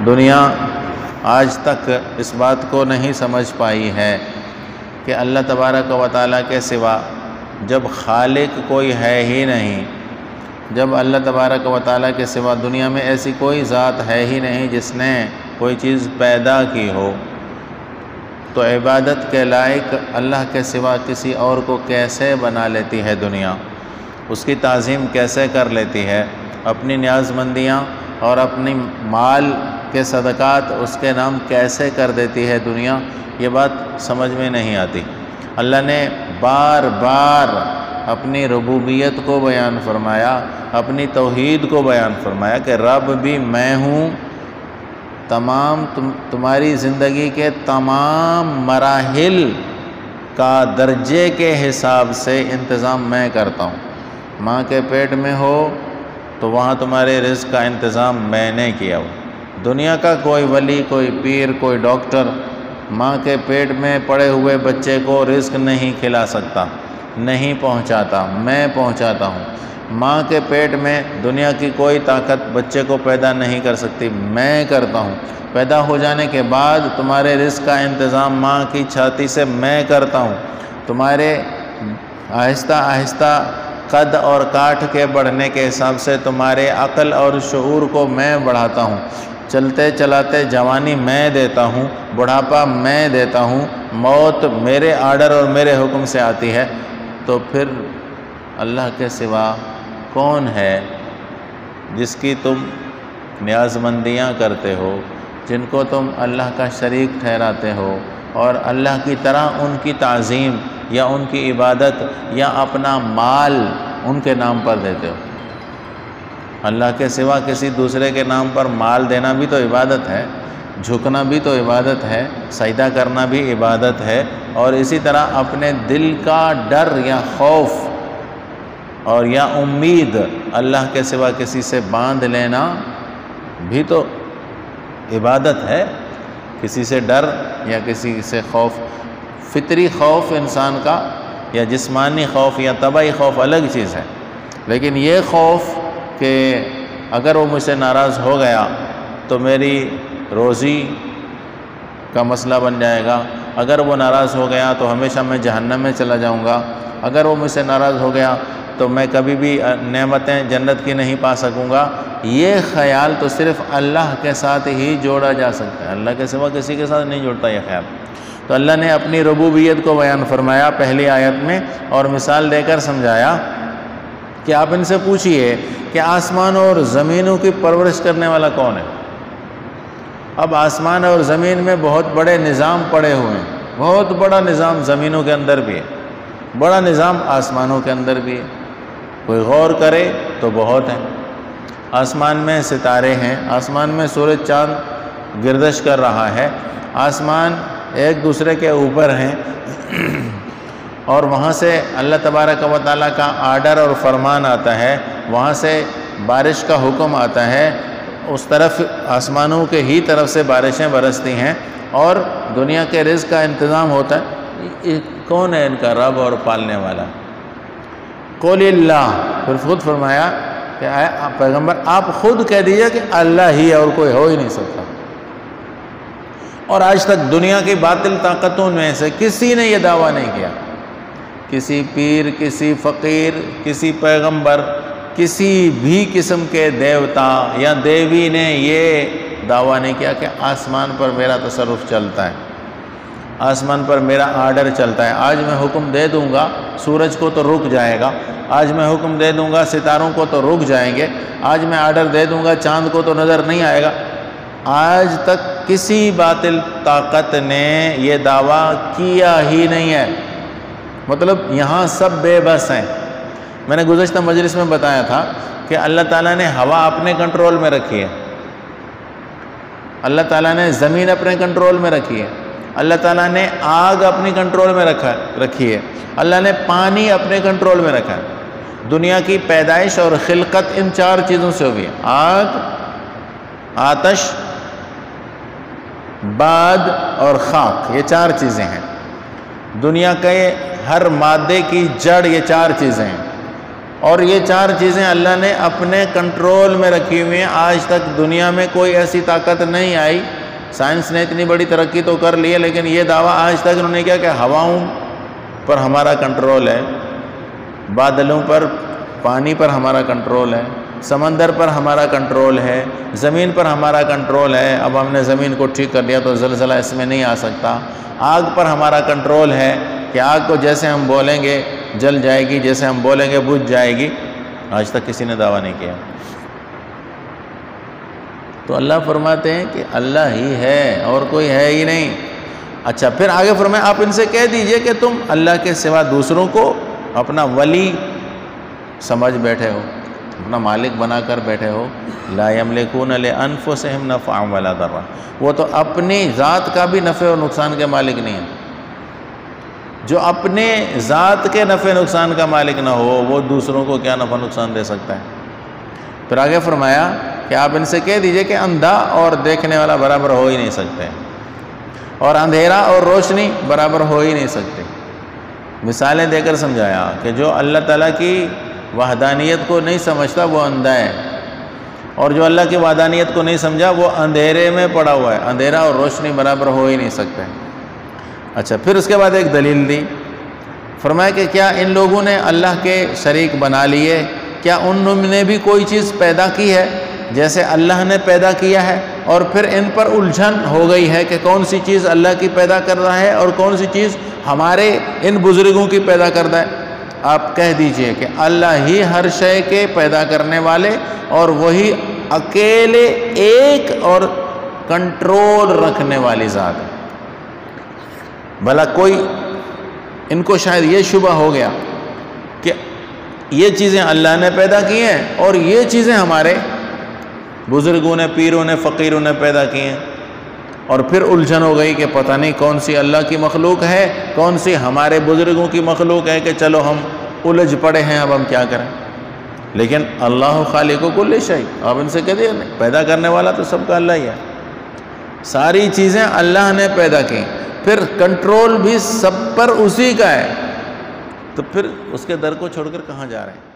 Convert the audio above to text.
دنیا آج تک اس بات کو نہیں سمجھ پائی ہے کہ اللہ تبارک و تعالیٰ کے سوا جب خالق کوئی ہے ہی نہیں، جب اللہ تبارک و تعالیٰ کے سوا دنیا میں ایسی کوئی ذات ہے ہی نہیں جس نے کوئی چیز پیدا کی ہو، تو عبادت کے لائق اللہ کے سوا کسی اور کو کیسے بنا لیتی ہے دنیا، اس کی تعظیم کیسے کر لیتی ہے، اپنی نیاز مندیاں اور اپنی مال کے صدقات اس کے نام کیسے کر دیتی ہے دنیا، یہ بات سمجھ میں نہیں آتی۔ اللہ نے بار بار اپنی ربوبیت کو بیان فرمایا، اپنی توحید کو بیان فرمایا کہ رب بھی میں ہوں، تمام تمہاری زندگی کے تمام مراحل کا درجے کے حساب سے انتظام میں کرتا ہوں۔ ماں کے پیٹ میں ہو تو وہاں تمہارے رزق کا انتظام میں نے کیا ہو۔ دنیا کا کوئی ولی، کوئی پیر، کوئی ڈاکٹر ماں کے پیٹ میں پڑے ہوئے بچے کو رزق نہیں کھلا سکتا، نہیں پہنچاتا، میں پہنچاتا ہوں۔ ماں کے پیٹ میں دنیا کی کوئی طاقت بچے کو پیدا نہیں کر سکتی، میں کرتا ہوں۔ پیدا ہو جانے کے بعد تمہارے رزق کا انتظام ماں کی چھاتی سے میں کرتا ہوں۔ تمہارے آہستہ آہستہ قد اور کاٹھ کے بڑھنے کے حساب سے تمہارے عقل اور شعور کو میں بڑھاتا ہوں۔ چلتے چلاتے جوانی میں دیتا ہوں، بڑھاپا میں دیتا ہوں، موت میرے آرڈر اور میرے حکم سے آتی ہے۔ تو پھر اللہ کے سوا کون ہے جس کی تم نیاز مندیاں کرتے ہو، جن کو تم اللہ کا شریک ٹھہراتے ہو اور اللہ کی طرح ان کی تعظیم یا ان کی عبادت یا اپنا مال ان کے نام پر دیتے ہو؟ اللہ کے سوا کسی دوسرے کے نام پر مال دینا بھی تو عبادت ہے، جھکنا بھی تو عبادت ہے، سجدہ کرنا بھی عبادت ہے، اور اسی طرح اپنے دل کا ڈر یا خوف اور یا امید اللہ کے سوا کسی سے باندھ لینا بھی تو عبادت ہے۔ کسی سے ڈر یا کسی سے خوف، فطری خوف انسان کا یا جسمانی خوف یا طبعی خوف الگ چیز ہے، لیکن یہ خوف کہ اگر وہ مجھ سے ناراض ہو گیا تو میری روزی کا مسئلہ بن جائے گا، اگر وہ ناراض ہو گیا تو ہمیشہ میں جہنم میں چلا جاؤں گا، اگر وہ مجھ سے ناراض ہو گیا تو میں کبھی بھی نعمتیں جنت کی نہیں پا سکوں گا، یہ خیال تو صرف اللہ کے ساتھ ہی جوڑا جا سکتا ہے، اللہ کے سوا کسی کے ساتھ نہیں جوڑتا یہ خیال۔ تو اللہ نے اپنی ربوبیت کو بیان فرمایا پہلی آیت میں اور مثال دے کر سمجھایا کہ آپ ان سے پوچھئے کہ آسمان اور زمینوں کی پرورش کرنے والا کون ہے؟ اب آسمان اور زمین میں بہت بڑے نظام پڑے ہوئے ہیں، بہت بڑا نظام زمینوں کے اندر بھی ہے، بڑا نظام آسمانوں کے اندر بھی ہے، کوئی غور کرے تو بہت ہیں۔ آسمان میں ستارے ہیں، آسمان میں سورج چاند گردش کر رہا ہے، آسمان ایک دوسرے کے اوپر ہیں، اور وہاں سے اللہ تبارک و تعالیٰ کا آرڈر اور فرمان آتا ہے، وہاں سے بارش کا حکم آتا ہے، اس طرف آسمانوں کے ہی طرف سے بارشیں برستی ہیں اور دنیا کے رزق کا انتظام ہوتا ہے۔ کون ہے ان کا رب اور پالنے والا؟ قول اللہ، پھر خود فرمایا کہ پیغمبر آپ خود کہہ دیجئے کہ اللہ ہی ہے اور کوئی ہو ہی نہیں سکتا۔ اور آج تک دنیا کی باطل طاقتوں میں سے کسی نے یہ دعویٰ نہیں کیا، کسی پیر، کسی فقیر، کسی پیغمبر، کسی بھی قسم کے دیوتا یا دیوی نے یہ دعویٰ نہیں کیا کہ آسمان پر میرا تصرف چلتا ہے، آسمان پر میرا آرڈر چلتا ہے۔ آج میں حکم دے دوں گا سورج کو تو رک جائے گا، آج میں حکم دے دوں گا ستاروں کو تو رک جائیں گے، آج میں آرڈر دے دوں گا چاند کو تو نظر نہیں آئے گا۔ آج تک کسی باطل طاقت نے یہ دعویٰ کیا ہی نہیں ہے، مطلب یہاں سب بے بس ہیں۔ میں نے گزشتہ مجلس میں بتایا تھا کہ اللہ تعالیٰ نے ہوا اپنے کنٹرول میں رکھی ہے، اللہ تعالیٰ نے زمین اپنے کنٹرول میں رکھی ہے، اللہ تعالیٰ نے آگ اپنی کنٹرول میں رکھی ہے، اللہ نے پانی اپنے کنٹرول میں رکھا ہے۔ دنیا کی پیدائش اور خلقت ان چار چیزوں سے ہوئی ہے، آگ، آتش، باد اور خاک، یہ چار چیزیں ہیں۔ دنیا کے ہر مادے کی جڑ یہ چار چیزیں ہیں۔ اور یہ 4 چیزیں اللہ نے اپنے کنٹرول میں رکھی ہوئی ہیں۔ آج تک دنیا میں کوئی ایسی طاقت نہیں آئی، سائنس نے اتنی بڑی ترقی تو کر لی ہے، لیکن یہ دعویٰ آج تک انہوں نے کیا کہ ہواؤں پر ہمارا کنٹرول ہے، بادلوں پر، پانی پر ہمارا کنٹرول ہے، سمندر پر ہمارا کنٹرول ہے، زمین پر ہمارا کنٹرول ہے، اب ہم نے زمین کو ٹھیک کر لیا تو زلزلہ اس میں نہیں آ سکتا۔ آگ پر ہمارا کنٹرول ہے کہ آگ کو جیسے ہم بولیں گے جل جائے گی، جیسے ہم بولیں گے بجھ جائے گی۔ آج تک کسی نے دعویٰ نہیں کیا۔ تو اللہ فرماتے ہیں کہ اللہ ہی ہے اور کوئی ہے ہی نہیں۔ اچھا، پھر آگے فرمایا آپ ان سے کہہ دیجئے کہ تم اللہ کے سوا دوسروں کو اپنا ولی سمجھ بیٹھے ہو، اپنا مالک بنا کر بیٹھے ہو۔ لا یملکون لانفسہم نفعا ولا ضرا، وہ تو اپنی ذات کا بھی نفع و نقصان کے مالک نہیں ہے۔ جو اپنے ذات کے نفع نقصان کا مالک نہ ہو، وہ دوسروں کو کیا نفع نقصان دے سکتا ہے؟ پھر آگے فرمایا کہ آپ ان سے کہہ دیجئے کہ اندھا اور دیکھنے والا برابر ہو ہی نہیں سکتے، اور اندھیرا اور روشنی برابر ہو ہی نہیں سکتے۔ مثالیں دے کر سمجھایا کہ جو اللہ تعالیٰ کی وحدانیت کو نہیں سمجھتا وہ اندھا ہے، اور جو اللہ کی وحدانیت کو نہیں سمجھا وہ اندھیرے میں پڑا ہوا ہے۔ اندھیرا اور روشنی برابر ہو ہی نہیں سکتے۔ اچھا، پھر اس کے بعد ایک دلیل دی، فرمایا کہ کیا ان لوگوں نے اللہ کے شریک بنا لیے؟ کیا انہوں نے بھی کوئی چیز پیدا کی ہے جیسے اللہ نے پیدا کیا ہے؟ اور پھر ان پر الجھن ہو گئی ہے کہ کون سی چیز اللہ کی پیدا کر رہا ہے اور کون سی چیز ہمارے ان بزرگوں کی پیدا کردہ ہے۔ آپ کہہ دیجئے کہ اللہ ہی ہر شے کے پیدا کرنے والے اور وہی اکیلے ایک اور کنٹرول رکھنے والی ذات ہے۔ بھلا کوئی ان کو شاید یہ شبہ ہو گیا کہ یہ چیزیں اللہ نے پیدا کی ہیں اور یہ چیزیں ہمارے بزرگوں نے، پیروں نے، فقیروں نے پیدا کی ہیں، اور پھر الجھن ہو گئی کہ پتہ نہیں کون سی اللہ کی مخلوق ہے، کون سی ہمارے بزرگوں کی مخلوق ہے، کہ چلو ہم الجھ پڑے ہیں، اب ہم کیا کریں۔ لیکن اللہ خالق کل شیء، اب ان سے کہہ دیا پیدا کرنے والا تو سب کا اللہ ہی ہے، ساری چیزیں اللہ نے پیدا کی، پھر کنٹرول بھی سب پر اسی کا ہے، تو پھر اس کے در کو چھوڑ کر کہاں جا رہے ہیں؟